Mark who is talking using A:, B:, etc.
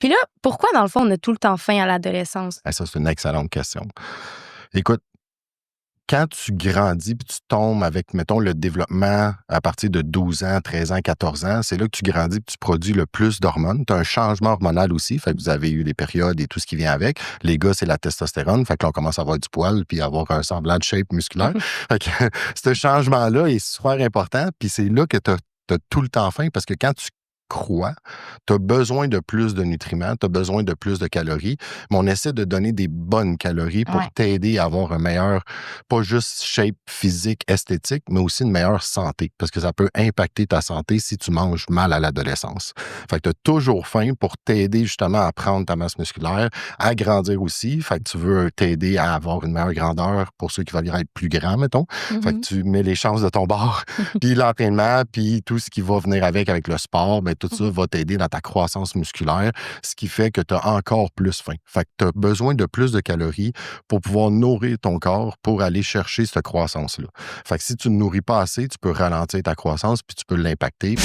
A: Puis là, pourquoi, dans le fond, on a tout le temps faim à l'adolescence?
B: Ça, c'est une excellente question. Écoute, quand tu grandis puis tu tombes avec, mettons, le développement à partir de 12 ans, 13 ans, 14 ans, c'est là que tu grandis et tu produis le plus d'hormones. Tu as un changement hormonal aussi, fait que vous avez eu les périodes et tout ce qui vient avec. Les gars, c'est la testostérone, fait que là, on commence à avoir du poil puis avoir un semblant de shape musculaire. Fait que ce changement-là est super important, puis c'est là que tu as tout le temps faim parce que quand tu crois, tu as besoin de plus de nutriments, tu as besoin de plus de calories, mais on essaie de donner des bonnes calories pour t'aider à avoir un meilleur, pas juste shape physique, esthétique, mais aussi une meilleure santé, parce que ça peut impacter ta santé si tu manges mal à l'adolescence. Fait que tu as toujours faim pour t'aider justement à prendre ta masse musculaire, à grandir aussi. Fait que tu veux t'aider à avoir une meilleure grandeur pour ceux qui veulent être plus grands, mettons. Fait que tu mets les chances de ton bord, puis l'entraînement, puis tout ce qui va venir avec le sport, ben tout ça va t'aider dans ta croissance musculaire, ce qui fait que tu as encore plus faim. Fait que tu as besoin de plus de calories pour pouvoir nourrir ton corps pour aller chercher cette croissance-là. Fait que si tu ne nourris pas assez, tu peux ralentir ta croissance puis tu peux l'impacter.